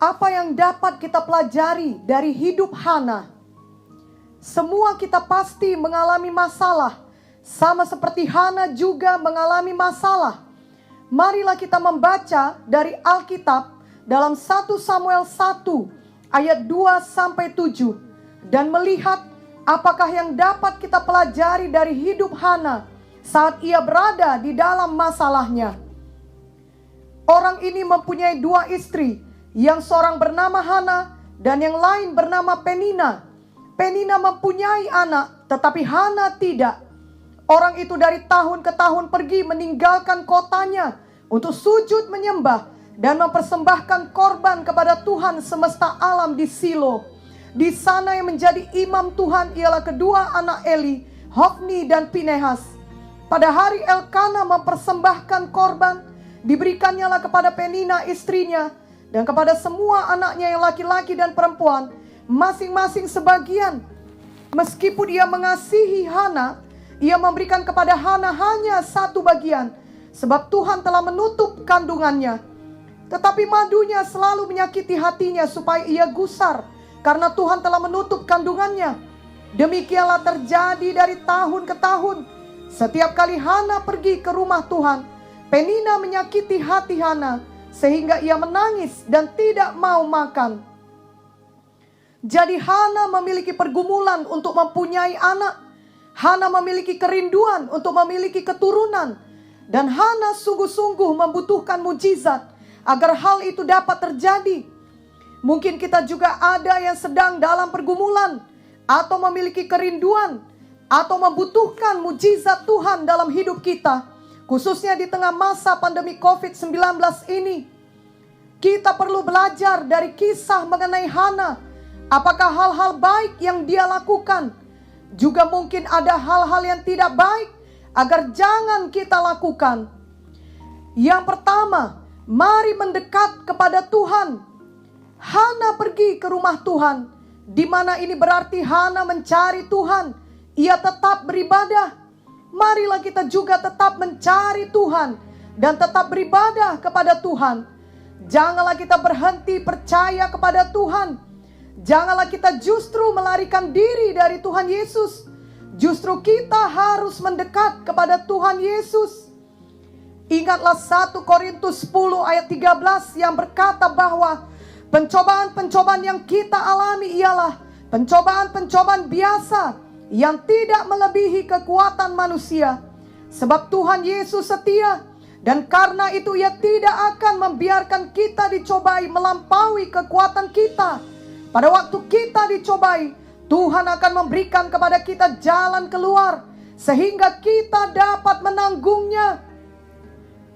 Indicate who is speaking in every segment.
Speaker 1: Apa yang dapat kita pelajari dari hidup Hana? Semua kita pasti mengalami masalah. Sama seperti Hana juga mengalami masalah. Marilah kita membaca dari Alkitab dalam 1 Samuel 1 ayat 2-7. Dan melihat apakah yang dapat kita pelajari dari hidup Hana saat ia berada di dalam masalahnya. Orang ini mempunyai 2 istri, yang seorang bernama Hana dan yang lain bernama Penina. Penina mempunyai anak, tetapi Hana tidak. Orang itu dari tahun ke tahun pergi meninggalkan kotanya untuk sujud menyembah dan mempersembahkan korban kepada Tuhan semesta alam di Silo. Di sana yang menjadi imam Tuhan ialah kedua anak Eli, Hofni dan Pinehas. Pada hari Elkana mempersembahkan korban, diberikannya kepada Penina istrinya dan kepada semua anaknya yang laki-laki dan perempuan, masing-masing sebagian. Meskipun ia mengasihi Hana, ia memberikan kepada Hana hanya 1 bagian, sebab Tuhan telah menutup kandungannya. Tetapi madunya selalu menyakiti hatinya supaya ia gusar, karena Tuhan telah menutup kandungannya. Demikianlah terjadi dari tahun ke tahun. Setiap kali Hana pergi ke rumah Tuhan, Penina menyakiti hati Hana, sehingga ia menangis dan tidak mau makan. Jadi Hana memiliki pergumulan untuk mempunyai anak. Hana memiliki kerinduan untuk memiliki keturunan. Dan Hana sungguh-sungguh membutuhkan mujizat agar hal itu dapat terjadi. Mungkin kita juga ada yang sedang dalam pergumulan, atau memiliki kerinduan, atau membutuhkan mujizat Tuhan dalam hidup kita. Khususnya di tengah masa pandemi COVID-19 ini. Kita perlu belajar dari kisah mengenai Hana. Apakah hal-hal baik yang dia lakukan? Juga mungkin ada hal-hal yang tidak baik agar jangan kita lakukan. Yang pertama, mari mendekat kepada Tuhan. Hana pergi ke rumah Tuhan, di mana ini berarti Hana mencari Tuhan. Ia tetap beribadah. Marilah kita juga tetap mencari Tuhan dan tetap beribadah kepada Tuhan. Janganlah kita berhenti percaya kepada Tuhan. Janganlah kita justru melarikan diri dari Tuhan Yesus. Justru kita harus mendekat kepada Tuhan Yesus. Ingatlah 1 Korintus 10 ayat 13 yang berkata bahwa pencobaan-pencobaan yang kita alami ialah pencobaan-pencobaan biasa yang tidak melebihi kekuatan manusia. Sebab Tuhan Yesus setia, dan karena itu ia tidak akan membiarkan kita dicobai melampaui kekuatan kita. Pada waktu kita dicobai, Tuhan akan memberikan kepada kita jalan keluar, sehingga kita dapat menanggungnya.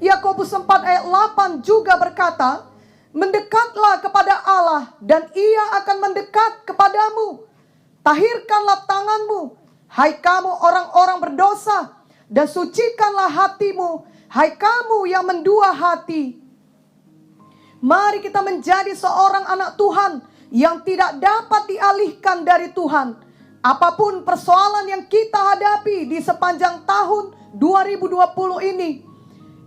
Speaker 1: Yakobus 4 ayat 8 juga berkata, mendekatlah kepada Allah dan ia akan mendekat kepadamu. Tahirkanlah tanganmu, hai kamu orang-orang berdosa, dan sucikanlah hatimu, hai kamu yang mendua hati. Mari kita menjadi seorang anak Tuhan yang tidak dapat dialihkan dari Tuhan. Apapun persoalan yang kita hadapi di sepanjang tahun 2020 ini,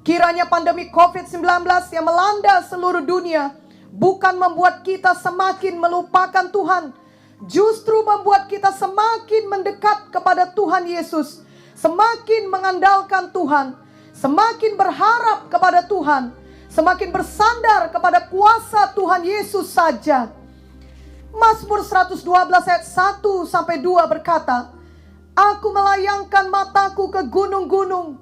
Speaker 1: kiranya pandemi COVID-19 yang melanda seluruh dunia bukan membuat kita semakin melupakan Tuhan, justru membuat kita semakin mendekat kepada Tuhan Yesus, semakin mengandalkan Tuhan, semakin berharap kepada Tuhan, semakin bersandar kepada kuasa Tuhan Yesus saja. Mazmur 112 ayat 1-2 berkata, aku melayangkan mataku ke gunung-gunung.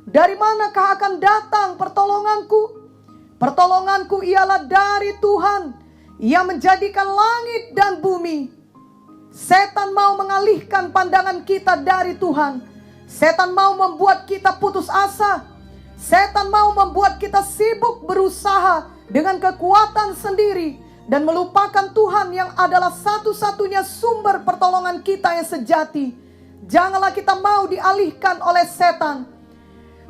Speaker 1: Dari manakah akan datang pertolonganku? Pertolonganku ialah dari Tuhan yang menjadikan langit dan bumi. Setan mau mengalihkan pandangan kita dari Tuhan. Setan mau membuat kita putus asa. Setan mau membuat kita sibuk berusaha dengan kekuatan sendiri dan melupakan Tuhan yang adalah satu-satunya sumber pertolongan kita yang sejati. Janganlah kita mau dialihkan oleh setan.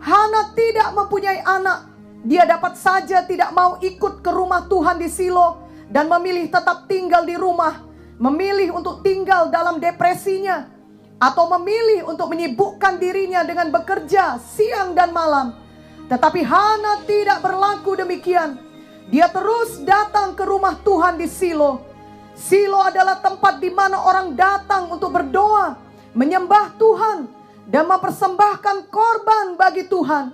Speaker 1: Hana tidak mempunyai anak. Dia dapat saja tidak mau ikut ke rumah Tuhan di Silo dan memilih tetap tinggal di rumah. Memilih untuk tinggal dalam depresinya, atau memilih untuk menyibukkan dirinya dengan bekerja siang dan malam. Tetapi Hana tidak berlaku demikian. Dia terus datang ke rumah Tuhan di Silo. Silo adalah tempat di mana orang datang untuk berdoa, menyembah Tuhan, dan mempersembahkan korban bagi Tuhan.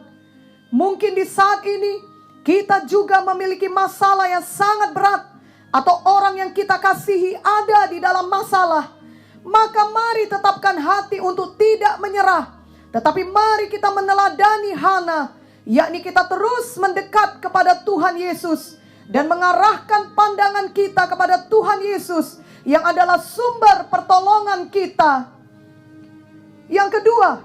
Speaker 1: Mungkin di saat ini kita juga memiliki masalah yang sangat berat, atau orang yang kita kasihi ada di dalam masalah. Maka mari tetapkan hati untuk tidak menyerah, tetapi mari kita meneladani Hana, yakni kita terus mendekat kepada Tuhan Yesus dan mengarahkan pandangan kita kepada Tuhan Yesus yang adalah sumber pertolongan kita. Yang kedua,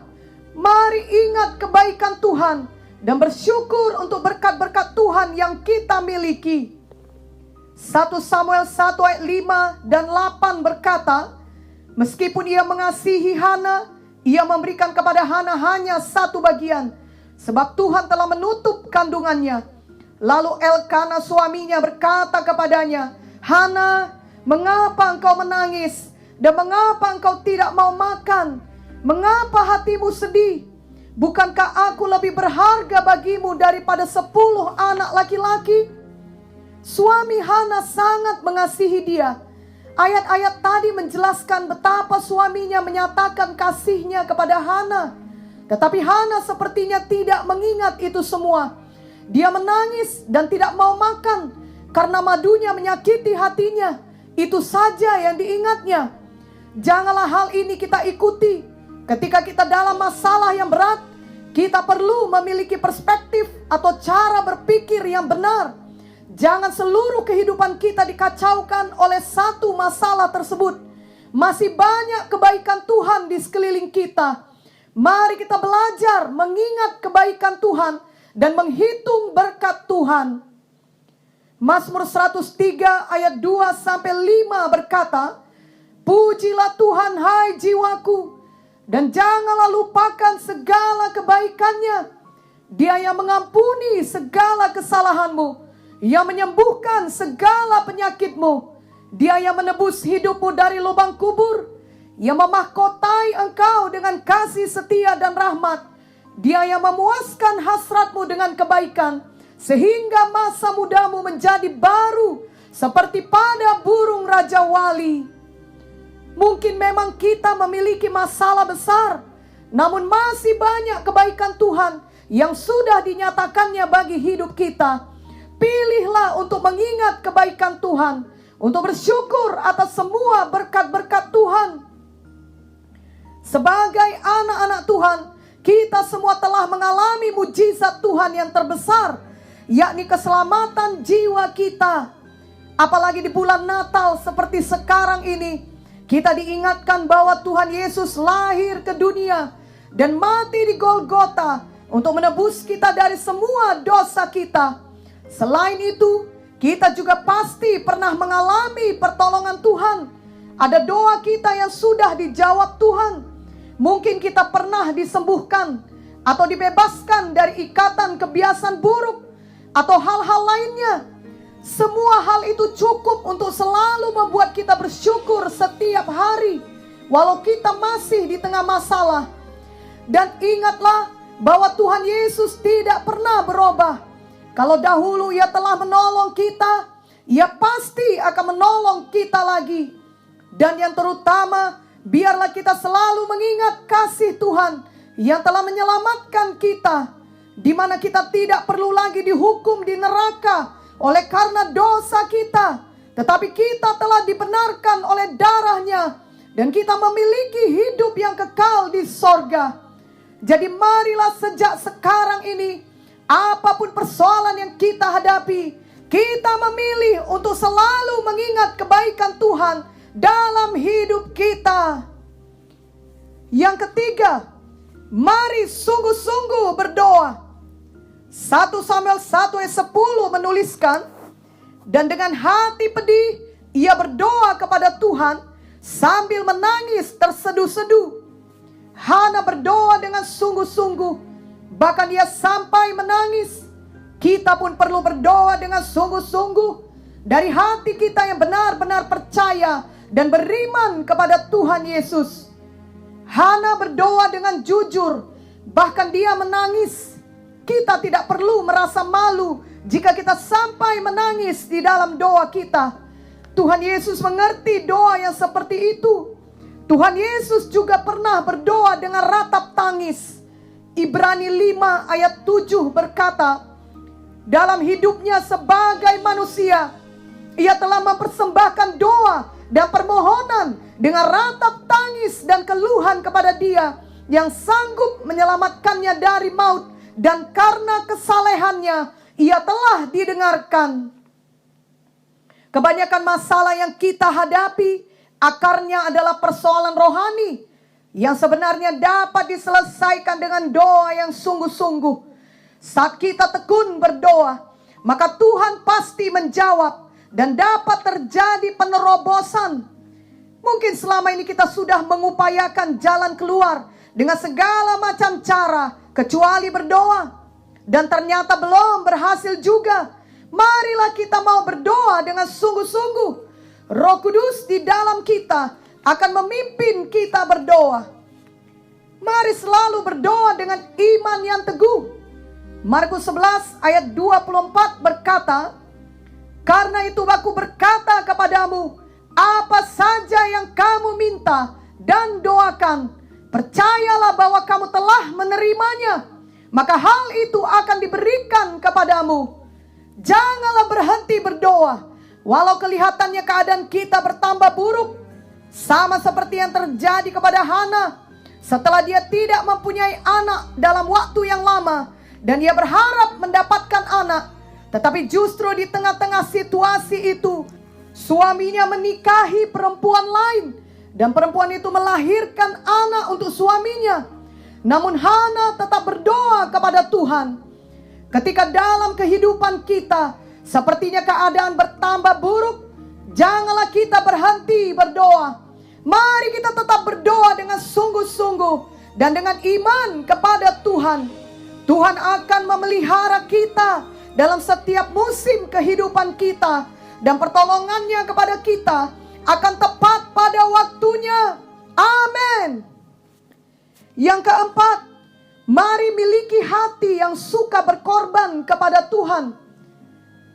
Speaker 1: mari ingat kebaikan Tuhan dan bersyukur untuk berkat-berkat Tuhan yang kita miliki. 1 Samuel 1 ayat 5 dan 8 berkata, meskipun ia mengasihi Hana, ia memberikan kepada Hana hanya satu bagian, sebab Tuhan telah menutup kandungannya. Lalu Elkana suaminya berkata kepadanya, Hana, mengapa engkau menangis? Dan mengapa engkau tidak mau makan? Mengapa hatimu sedih? Bukankah aku lebih berharga bagimu daripada 10 anak laki-laki? Suami Hana sangat mengasihi dia. Ayat-ayat tadi menjelaskan betapa suaminya menyatakan kasihnya kepada Hana. Tetapi Hana sepertinya tidak mengingat itu semua. Dia menangis dan tidak mau makan karena madunya menyakiti hatinya. Itu saja yang diingatnya. Janganlah hal ini kita ikuti. Ketika kita dalam masalah yang berat, kita perlu memiliki perspektif atau cara berpikir yang benar. Jangan seluruh kehidupan kita dikacaukan oleh satu masalah tersebut. Masih banyak kebaikan Tuhan di sekeliling kita. Mari kita belajar mengingat kebaikan Tuhan dan menghitung berkat Tuhan. Mazmur 103 ayat 2-5 berkata, pujilah Tuhan hai jiwaku, dan janganlah lupakan segala kebaikannya. Dia yang mengampuni segala kesalahanmu, yang menyembuhkan segala penyakitmu. Dia yang menebus hidupmu dari lubang kubur, yang memahkotai engkau dengan kasih setia dan rahmat. Dia yang memuaskan hasratmu dengan kebaikan, sehingga masa mudamu menjadi baru seperti pada burung Raja Wali. Mungkin memang kita memiliki masalah besar, namun masih banyak kebaikan Tuhan yang sudah dinyatakannya bagi hidup kita. Pilihlah untuk mengingat kebaikan Tuhan, untuk bersyukur atas semua berkat-berkat Tuhan. Sebagai anak-anak Tuhan, kita semua telah mengalami mujizat Tuhan yang terbesar, yakni keselamatan jiwa kita. Apalagi di bulan Natal seperti sekarang ini, kita diingatkan bahwa Tuhan Yesus lahir ke dunia dan mati di Golgota untuk menebus kita dari semua dosa kita. Selain itu, kita juga pasti pernah mengalami pertolongan Tuhan. Ada doa kita yang sudah dijawab Tuhan. Mungkin kita pernah disembuhkan atau dibebaskan dari ikatan kebiasaan buruk atau hal-hal lainnya. Semua hal itu cukup untuk selalu membuat kita bersyukur setiap hari, walau kita masih di tengah masalah. Dan ingatlah bahwa Tuhan Yesus tidak pernah berubah. Kalau dahulu Ia telah menolong kita, Ia pasti akan menolong kita lagi. Dan yang terutama, biarlah kita selalu mengingat kasih Tuhan yang telah menyelamatkan kita, di mana kita tidak perlu lagi dihukum di neraka oleh karena dosa kita, tetapi kita telah dibenarkan oleh darahnya, dan kita memiliki hidup yang kekal di sorga. Jadi marilah sejak sekarang ini, apapun persoalan yang kita hadapi, kita memilih untuk selalu mengingat kebaikan Tuhan dalam hidup kita. Yang ketiga, mari sungguh-sungguh berdoa. 1 Samuel 1 ayat 10 menuliskan, dan dengan hati pedih ia berdoa kepada Tuhan sambil menangis terseduh-seduh. Hana berdoa dengan sungguh-sungguh, bahkan ia sampai menangis. Kita pun perlu berdoa dengan sungguh-sungguh dari hati kita yang benar-benar percaya dan beriman kepada Tuhan Yesus. Hana berdoa dengan jujur, bahkan dia menangis. Kita tidak perlu merasa malu Jika kita sampai menangis di dalam doa kita, Tuhan Yesus mengerti doa yang seperti itu. Tuhan Yesus juga pernah berdoa dengan ratap tangis. Ibrani 5 ayat 7 berkata, dalam hidupnya sebagai manusia, Ia telah mempersembahkan doa dan permohonan dengan ratap tangis dan keluhan kepada Dia yang sanggup menyelamatkannya dari maut, dan karena kesalehannya Ia telah didengarkan. Kebanyakan masalah yang kita hadapi akarnya adalah persoalan rohani yang sebenarnya dapat diselesaikan dengan doa yang sungguh-sungguh. Saat kita tekun berdoa, maka Tuhan pasti menjawab dan dapat terjadi penerobosan. Mungkin selama ini kita sudah mengupayakan jalan keluar dengan segala macam cara kecuali berdoa, dan ternyata belum berhasil juga. Marilah kita mau berdoa dengan sungguh-sungguh. Roh Kudus di dalam kita akan memimpin kita berdoa. Mari selalu berdoa dengan iman yang teguh. Markus 11 ayat 24 berkata, karena itu aku berkata kepadamu, apa saja yang kamu minta dan doakan, percayalah bahwa kamu telah menerimanya, maka hal itu akan diberikan kepadamu. Janganlah berhenti berdoa, walau kelihatannya keadaan kita bertambah buruk. Sama seperti yang terjadi kepada Hana. Setelah dia tidak mempunyai anak dalam waktu yang lama, dan dia berharap mendapatkan anak, tetapi justru di tengah-tengah situasi itu, suaminya menikahi perempuan lain, dan perempuan itu melahirkan anak untuk suaminya. Namun Hana tetap berdoa kepada Tuhan. Ketika dalam kehidupan kita sepertinya keadaan bertambah buruk, janganlah kita berhenti berdoa. Mari kita tetap berdoa dengan sungguh-sungguh dan dengan iman kepada Tuhan. Tuhan akan memelihara kita dalam setiap musim kehidupan kita, dan pertolongannya kepada kita akan tepat pada waktunya. Amin. Yang keempat, mari miliki hati yang suka berkorban kepada Tuhan.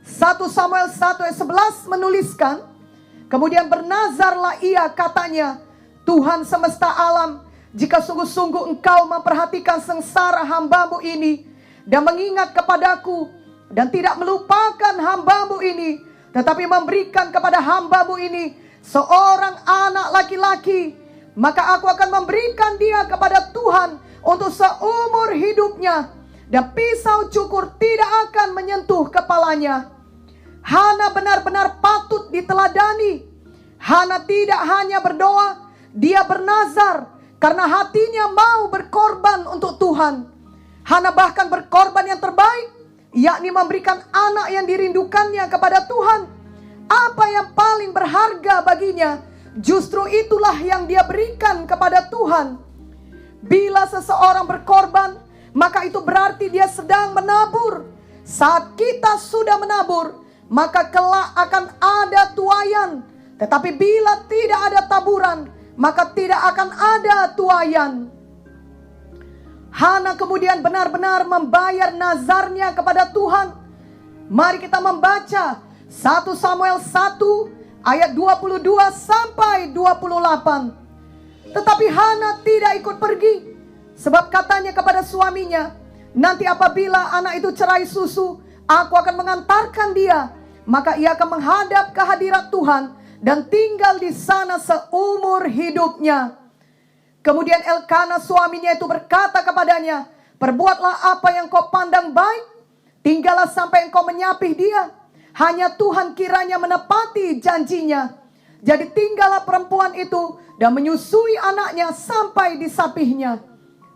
Speaker 1: 1 Samuel 1 ayat 11 menuliskan, kemudian bernazarlah ia, katanya, Tuhan semesta alam, jika sungguh-sungguh engkau memperhatikan sengsara hambamu ini, dan mengingat kepadaku, dan tidak melupakan hambamu ini, tetapi memberikan kepada hambamu ini seorang anak laki-laki, maka aku akan memberikan dia kepada Tuhan untuk seumur hidupnya, dan pisau cukur tidak akan menyentuh kepalanya. Hana benar-benar patut diteladani. Hana tidak hanya berdoa, dia bernazar karena hatinya mau berkorban untuk Tuhan. Hana bahkan berkorban yang terbaik, yakni memberikan anak yang dirindukannya kepada Tuhan. Apa yang paling berharga baginya, justru itulah yang dia berikan kepada Tuhan. Bila seseorang berkorban, maka itu berarti dia sedang menabur. Saat kita sudah menabur, maka kelak akan ada tuaian. Tetapi bila tidak ada taburan, maka tidak akan ada tuaian. Hana kemudian benar-benar membayar nazarnya kepada Tuhan. Mari kita membaca 1 Samuel 1 ayat 22 sampai 28. Tetapi Hana tidak ikut pergi, sebab katanya kepada suaminya, nanti apabila anak itu cerai susu, aku akan mengantarkan dia. Maka ia akan menghadap ke hadirat Tuhan dan tinggal di sana seumur hidupnya. Kemudian Elkana suaminya itu berkata kepadanya, perbuatlah apa yang kau pandang baik, tinggallah sampai engkau menyapih dia. Hanya Tuhan kiranya menepati janjinya. Jadi tinggallah perempuan itu dan menyusui anaknya sampai disapihnya.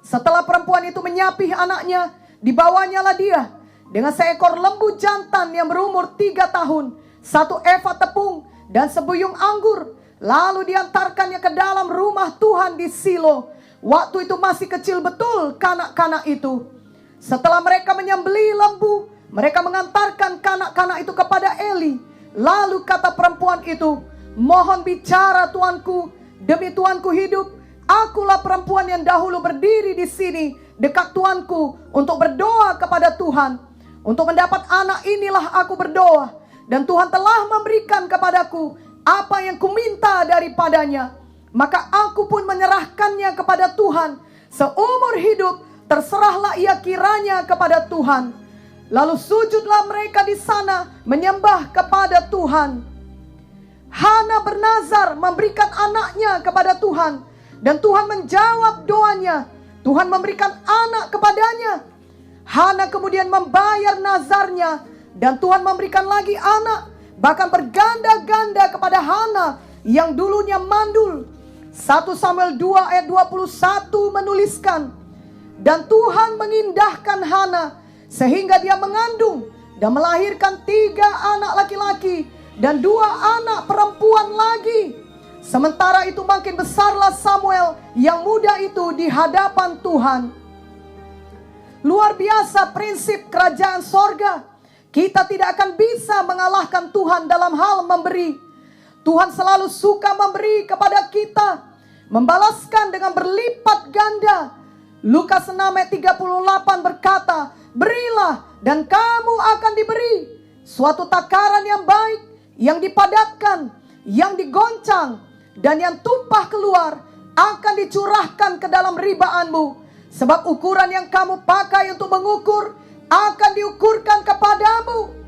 Speaker 1: Setelah perempuan itu menyapih anaknya, dibawanyalah dia dengan seekor lembu jantan yang berumur 3 tahun, 1 eva tepung, dan sebuyung anggur. Lalu diantarkannya ke dalam rumah Tuhan di Silo. Waktu itu masih kecil betul kanak-kanak itu. Setelah mereka menyembelih lembu, mereka mengantarkan kanak-kanak itu kepada Eli. Lalu kata perempuan itu, mohon bicara tuanku, demi tuanku hidup, akulah perempuan yang dahulu berdiri di sini dekat tuanku untuk berdoa kepada Tuhan. Untuk mendapat anak inilah aku berdoa, dan Tuhan telah memberikan kepadaku apa yang kuminta daripadanya. Maka aku pun menyerahkannya kepada Tuhan. Seumur hidup terserahlah ia kiranya kepada Tuhan. Lalu sujudlah mereka di sana menyembah kepada Tuhan. Hana bernazar memberikan anaknya kepada Tuhan, dan Tuhan menjawab doanya. Tuhan memberikan anak kepadanya. Hana kemudian membayar nazarnya, dan Tuhan memberikan lagi anak, bahkan berganda-ganda kepada Hana yang dulunya mandul. 1 Samuel 2 ayat 21 menuliskan, dan Tuhan mengindahkan Hana sehingga dia mengandung dan melahirkan 3 anak laki-laki dan 2 anak perempuan lagi. Sementara itu makin besarlah Samuel yang muda itu di hadapan Tuhan. Luar biasa prinsip kerajaan sorga. Kita tidak akan bisa mengalahkan Tuhan dalam hal memberi. Tuhan selalu suka memberi kepada kita, membalaskan dengan berlipat ganda. Lukas 6 ayat 38 berkata, berilah dan kamu akan diberi. Suatu takaran yang baik, yang dipadatkan, yang digoncang, dan yang tumpah keluar akan dicurahkan ke dalam ribaanmu. Sebab ukuran yang kamu pakai untuk mengukur akan diukurkan kepadamu.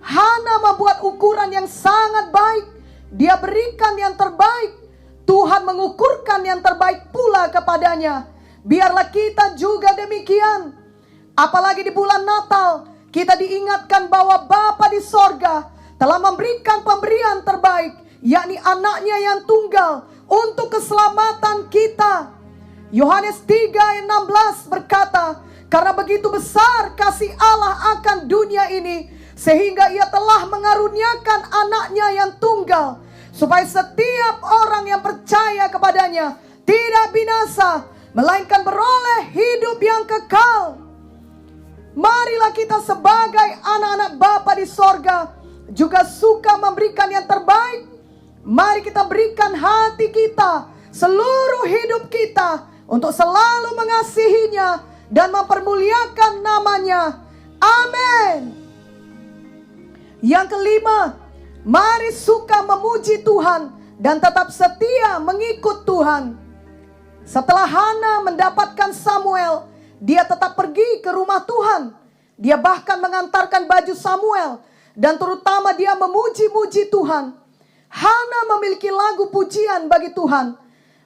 Speaker 1: Hana membuat ukuran yang sangat baik. Dia berikan yang terbaik. Tuhan mengukurkan yang terbaik pula kepadanya. Biarlah kita juga demikian. Apalagi di bulan Natal, kita diingatkan bahwa Bapa di sorga telah memberikan pemberian terbaik, yakni anaknya yang tunggal untuk keselamatan kita. Yohanes 3 ayat 16 berkata, karena begitu besar kasih Allah akan dunia ini, sehingga ia telah mengaruniakan anaknya yang tunggal, supaya setiap orang yang percaya kepadanya tidak binasa, melainkan beroleh hidup yang kekal. Marilah kita sebagai anak-anak Bapa di sorga juga suka memberikan yang terbaik. Mari kita berikan hati kita, seluruh hidup kita, untuk selalu mengasihinya dan mempermuliakan namanya. Amin. Yang kelima, mari suka memuji Tuhan dan tetap setia mengikut Tuhan. Setelah Hana mendapatkan Samuel, dia tetap pergi ke rumah Tuhan. Dia bahkan mengantarkan baju Samuel, dan terutama dia memuji-muji Tuhan. Hana memiliki lagu pujian bagi Tuhan.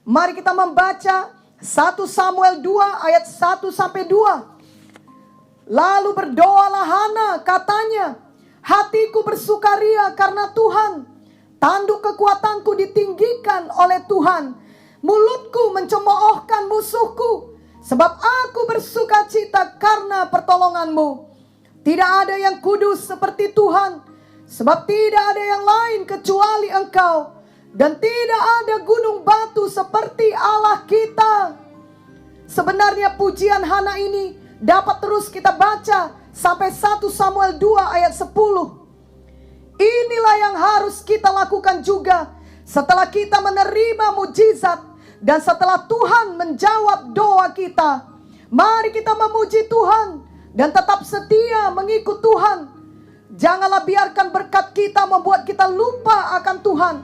Speaker 1: Mari kita membaca 1 Samuel 2 ayat 1 sampai 2. Lalu berdoalah Hana, katanya, hatiku bersukaria karena Tuhan. Tanduk kekuatanku ditinggikan oleh Tuhan. Mulutku mencemoohkan musuhku. Sebab aku bersukacita karena pertolonganmu. Tidak ada yang kudus seperti Tuhan. Sebab tidak ada yang lain kecuali Engkau. Dan tidak ada gunung batu seperti Allah kita. Sebenarnya pujian Hana ini dapat terus kita baca sampai 1 Samuel 2 ayat 10. Inilah yang harus kita lakukan juga setelah kita menerima mujizat dan setelah Tuhan menjawab doa kita. Mari kita memuji Tuhan dan tetap setia mengikut Tuhan. Janganlah biarkan berkat kita membuat kita lupa akan Tuhan,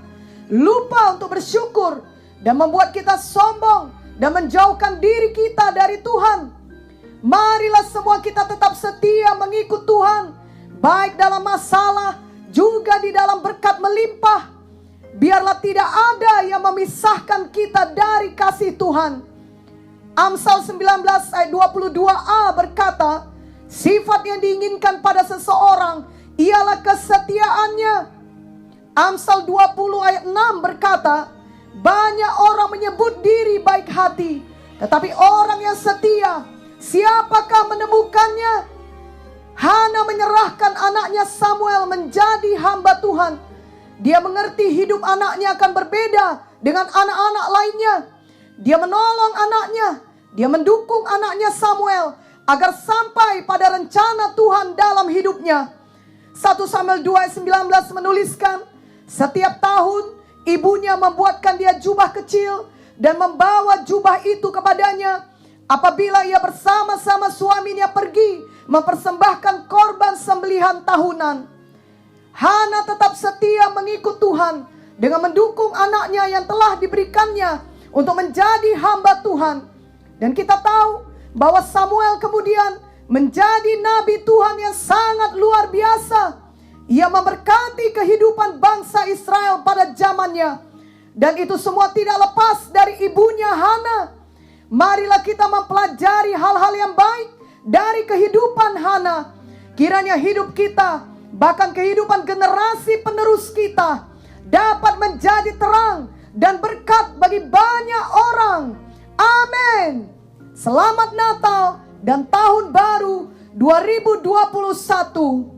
Speaker 1: lupa untuk bersyukur, dan membuat kita sombong dan menjauhkan diri kita dari Tuhan. Marilah semua kita tetap setia mengikut Tuhan, baik dalam masalah juga di dalam berkat melimpah. Biarlah tidak ada yang memisahkan kita dari kasih Tuhan. Amsal 19 ayat 22a berkata, sifat yang diinginkan pada seseorang ialah kesetiaannya. Amsal 20 ayat 6 berkata, banyak orang menyebut diri baik hati, tetapi orang yang setia, siapakah menemukannya? Hana menyerahkan anaknya Samuel menjadi hamba Tuhan. Dia mengerti hidup anaknya akan berbeda dengan anak-anak lainnya. Dia menolong anaknya, dia mendukung anaknya Samuel agar sampai pada rencana Tuhan dalam hidupnya. 1 Samuel 2 ayat 19 menuliskan, setiap tahun ibunya membuatkan dia jubah kecil dan membawa jubah itu kepadanya apabila ia bersama-sama suaminya pergi mempersembahkan korban sembelihan tahunan. Hana tetap setia mengikut Tuhan dengan mendukung anaknya yang telah diberikannya untuk menjadi hamba Tuhan. Dan kita tahu bahwa Samuel kemudian menjadi nabi Tuhan yang sangat luar biasa. Ia memberkati kehidupan bangsa Israel pada zamannya. Dan itu semua tidak lepas dari ibunya Hana. Marilah kita mempelajari hal-hal yang baik dari kehidupan Hana. Kiranya hidup kita, bahkan kehidupan generasi penerus kita, dapat menjadi terang dan berkat bagi banyak orang. Amin. Selamat Natal dan Tahun Baru 2021.